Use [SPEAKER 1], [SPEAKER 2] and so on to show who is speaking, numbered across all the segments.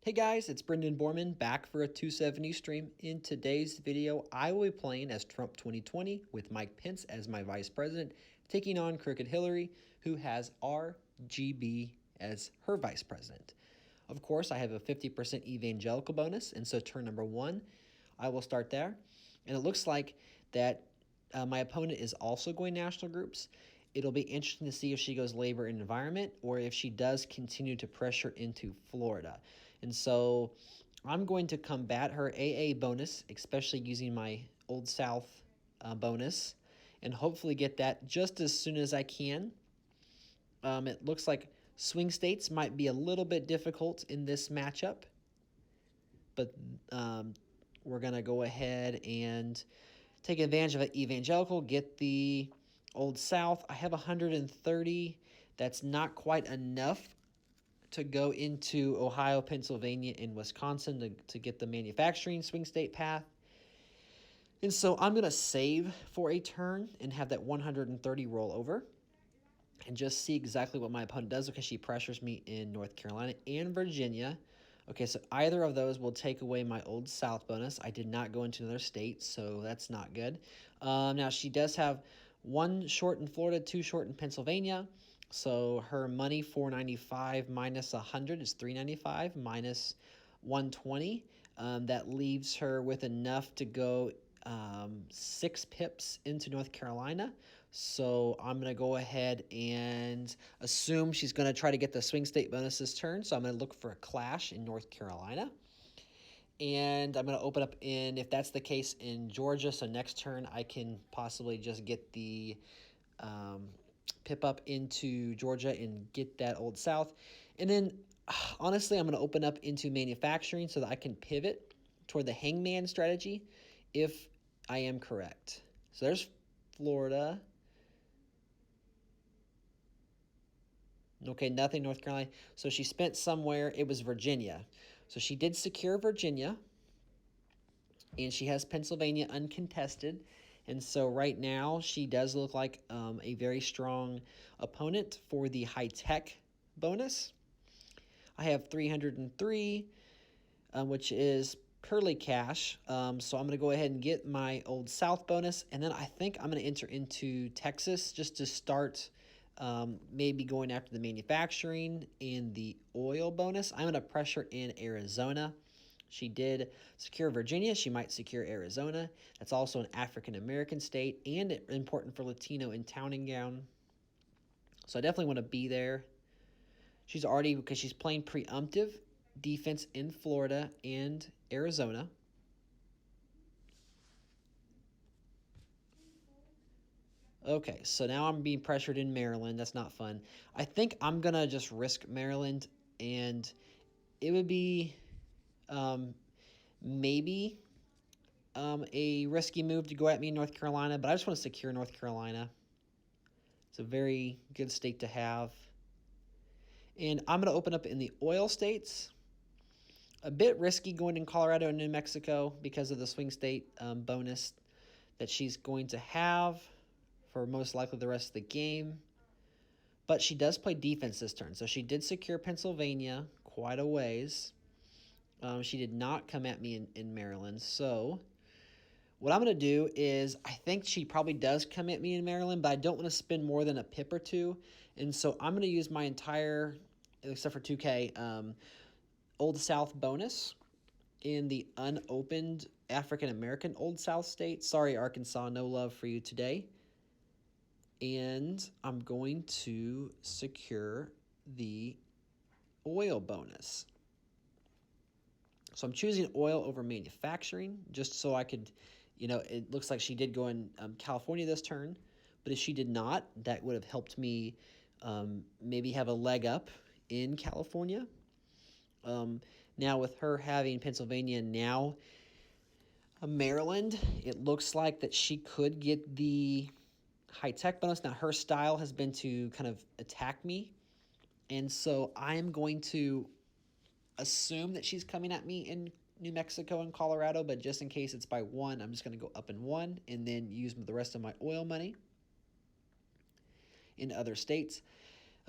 [SPEAKER 1] Hey guys, it's Brendan Borman back for a 270 stream. In today's video, I will be playing as Trump 2020 with Mike Pence as my vice president, taking on Crooked Hillary, who has RGB as her vice president. Of course, I have a 50% evangelical bonus, and so turn number one, I will start there. And it looks like that my opponent is also going national groups. It'll be interesting to see if she goes labor and environment or if she does continue to pressure into Florida. And so I'm going to combat her AA bonus, especially using my Old South bonus, and hopefully get that just as soon as I can. It looks like swing states might be a little bit difficult in this matchup, but we're going to go ahead and take advantage of an evangelical, get the Old South. I have 130. That's not quite enough to go into Ohio, Pennsylvania, and Wisconsin to get the manufacturing swing state path. And so I'm going to save for a turn and have that 130 roll over and just see exactly what my opponent does because she pressures me in North Carolina and Virginia. Okay, so either of those will take away my Old South bonus. I did not go into another state, so that's not good. Now, she does have one short in Florida, two short in Pennsylvania. So her money, $495 minus 100 is $395 minus 120. That leaves her with enough to go 6 pips into North Carolina. So I'm going to go ahead and assume she's going to try to get the swing state bonus this turn. So I'm going to look for a clash in North Carolina. And I'm going to open up if that's the case, in Georgia. So next turn I can possibly just get the pip up into Georgia and get that Old South. And then honestly, I'm going to open up into manufacturing so that I can pivot toward the hangman strategy if I am correct. So there's Florida. Okay, nothing North Carolina. So she spent somewhere. It was Virginia. So she did secure Virginia. And she has Pennsylvania uncontested. And so right now she does look like a very strong opponent for the high-tech bonus. I have 303, which is purely cash. So I'm going to go ahead and get my Old South bonus. And then I think I'm going to enter into Texas just to start maybe going after the manufacturing and the oil bonus. I'm going to pressure in Arizona. She did secure Virginia. She might secure Arizona. That's also an African-American state and important for Latino in town and gown. So I definitely want to be there. She's already, because she's playing preemptive defense in Florida and Arizona. Okay, so now I'm being pressured in Maryland. That's not fun. I think I'm going to just risk Maryland, and it would be maybe a risky move to go at me in North Carolina, but I just want to secure North Carolina. It's a very good state to have. And I'm going to open up in the oil states. A bit risky going in Colorado and New Mexico because of the swing state bonus that she's going to have for most likely the rest of the game. But she does play defense this turn. So she did secure Pennsylvania quite a ways. She did not come at me in Maryland. So what I'm going to do is I think she probably does come at me in Maryland, but I don't want to spend more than a pip or two. And so I'm going to use my entire, except for 2K, Old South bonus in the unopened African-American Old South state. Sorry, Arkansas, no love for you today. And I'm going to secure the oil bonus. So I'm choosing oil over manufacturing just so I could, it looks like she did go in California this turn. But if she did not, that would have helped me maybe have a leg up in California. Now with her having Pennsylvania and now Maryland, it looks like that she could get the high-tech bonus. Now her style has been to kind of attack me. And so I am going to assume that she's coming at me in New Mexico and Colorado, but just in case it's by 1, I'm just going to go up in 1 and then use the rest of my oil money in other states.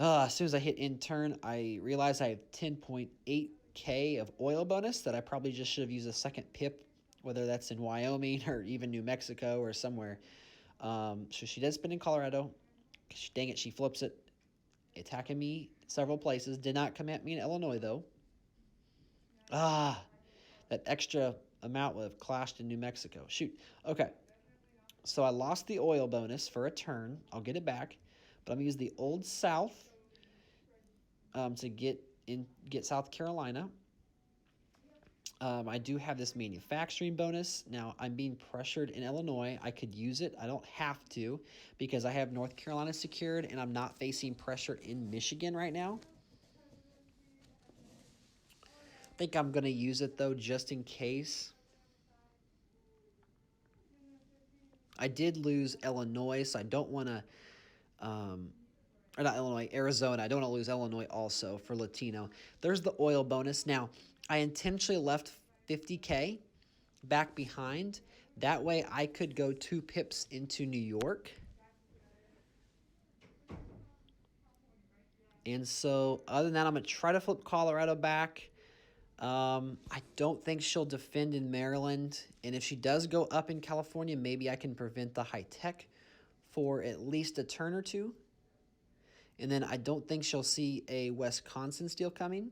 [SPEAKER 1] As soon as I hit in turn, I realize I have 10.8 K of oil bonus that I probably just should have used a second pip, whether that's in Wyoming or even New Mexico or somewhere. So she does spin in Colorado. Dang it, she flips it, attacking me several places. Did not come at me in Illinois, though. That extra amount would have clashed in New Mexico. Shoot. Okay. So I lost the oil bonus for a turn. I'll get it back. But I'm going to use the Old South to get South Carolina. I do have this manufacturing bonus. Now, I'm being pressured in Illinois. I could use it. I don't have to because I have North Carolina secured, and I'm not facing pressure in Michigan right now. I think I'm going to use it, though, just in case. I did lose Illinois, so I don't want to or not Illinois, Arizona. I don't want to lose Illinois also for Latino. There's the oil bonus. Now, I intentionally left 50K back behind. That way I could go 2 pips into New York. And so other than that, I'm going to try to flip Colorado back. I don't think she'll defend in Maryland. And if she does go up in California, maybe I can prevent the high tech for at least a turn or two. And then I don't think she'll see a Wisconsin steal coming.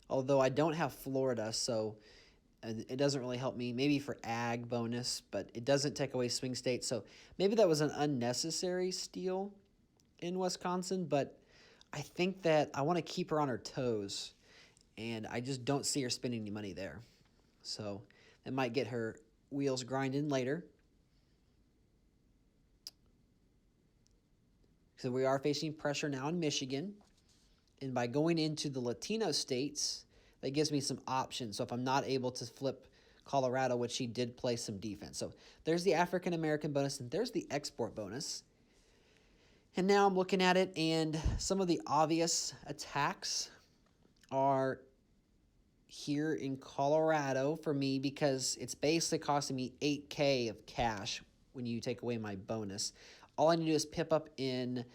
[SPEAKER 1] Although I don't have Florida, so it doesn't really help me. Maybe for ag bonus, but it doesn't take away swing state. So maybe that was an unnecessary steal in Wisconsin, but I think that I want to keep her on her toes, and I just don't see her spending any money there. So it might get her wheels grinding later. So we are facing pressure now in Michigan. And by going into the Latino states, that gives me some options. So if I'm not able to flip Colorado, which she did play some defense. So there's the African-American bonus, and there's the export bonus. And now I'm looking at it, and some of the obvious attacks are here in Colorado for me because it's basically costing me 8K of cash when you take away my bonus. All I need to do is pip up in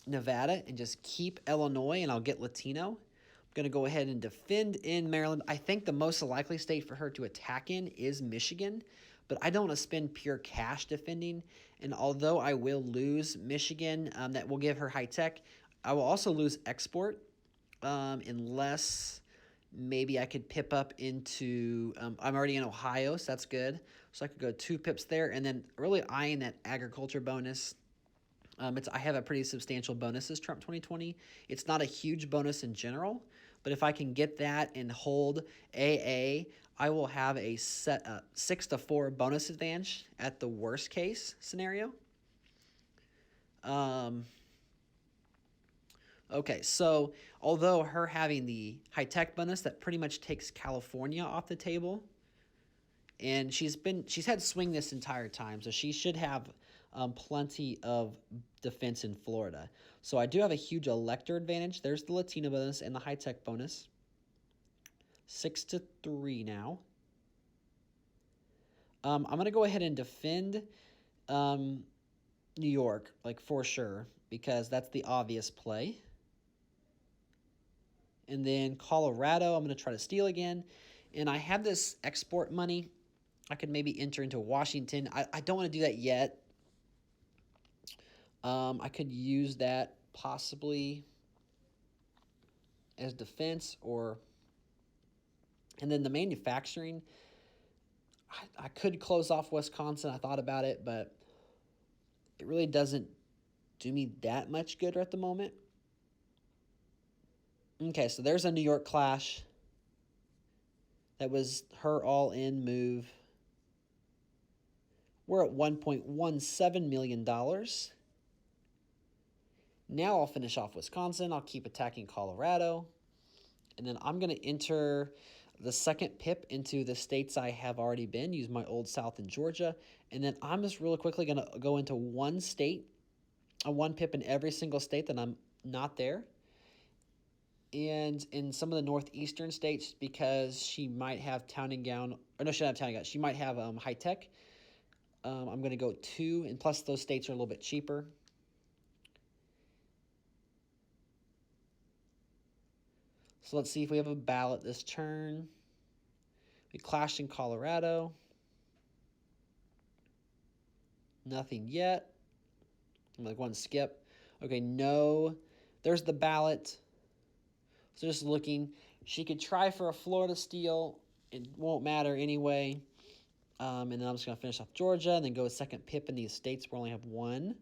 [SPEAKER 1] Nevada and just keep Illinois, and I'll get Latino. I'm going to go ahead and defend in Maryland. I think the most likely state for her to attack in is Michigan, but I don't want to spend pure cash defending. And although I will lose Michigan, that will give her high tech, I will also lose export unless maybe I could pip up into, I'm already in Ohio, so that's good. So I could go 2 pips there, and then really eyeing that agriculture bonus. I have a pretty substantial bonus as Trump 2020. It's not a huge bonus in general, but if I can get that and hold AA, I will have a 6-4 bonus advantage at the worst case scenario. Okay, so although her having the high-tech bonus, that pretty much takes California off the table, and she's had swing this entire time, so she should have plenty of defense in Florida. So I do have a huge elector advantage. There's the Latino bonus and the high-tech bonus. 6-3 now. I'm going to go ahead and defend New York, like for sure, because that's the obvious play. And then Colorado, I'm going to try to steal again. And I have this export money. I could maybe enter into Washington. I don't want to do that yet. I could use that possibly as defense or... And then the manufacturing, I could close off Wisconsin. I thought about it, but it really doesn't do me that much good at the moment. Okay, so there's a New York clash. That was her all-in move. We're at $1.17 million. Now I'll finish off Wisconsin. I'll keep attacking Colorado. And then I'm going to enter the second pip into the states I have already been, use my Old South in Georgia. And then I'm just really quickly going to go into one state, a 1 pip in every single state that I'm not there. And in some of the northeastern states, because she might have town and gown, or no, she doesn't have town and gown. She might have high tech. I'm going to go 2, and plus those states are a little bit cheaper. So let's see if we have a ballot this turn. We clashed in Colorado. Nothing yet. I'm like one skip. Okay, no. There's the ballot. So just looking. She could try for a Florida steal. It won't matter anyway. And then I'm just going to finish off Georgia and then go a second pip in these states where we only have one.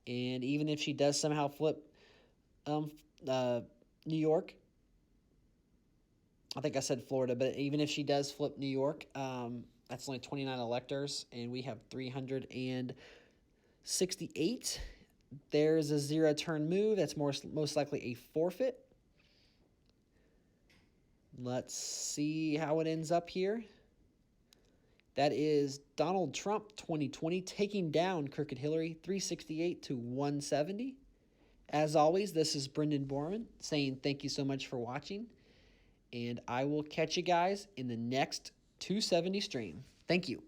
[SPEAKER 1] And even if she does somehow flip New York, I think I said Florida, but even if she does flip New York, that's only 29 electors, and we have 368. There's a 0-turn move. That's most likely a forfeit. Let's see how it ends up here. That is Donald Trump 2020 taking down Crooked Hillary 368 to 170. As always, this is Brendan Borman saying thank you so much for watching, and I will catch you guys in the next 270 stream. Thank you.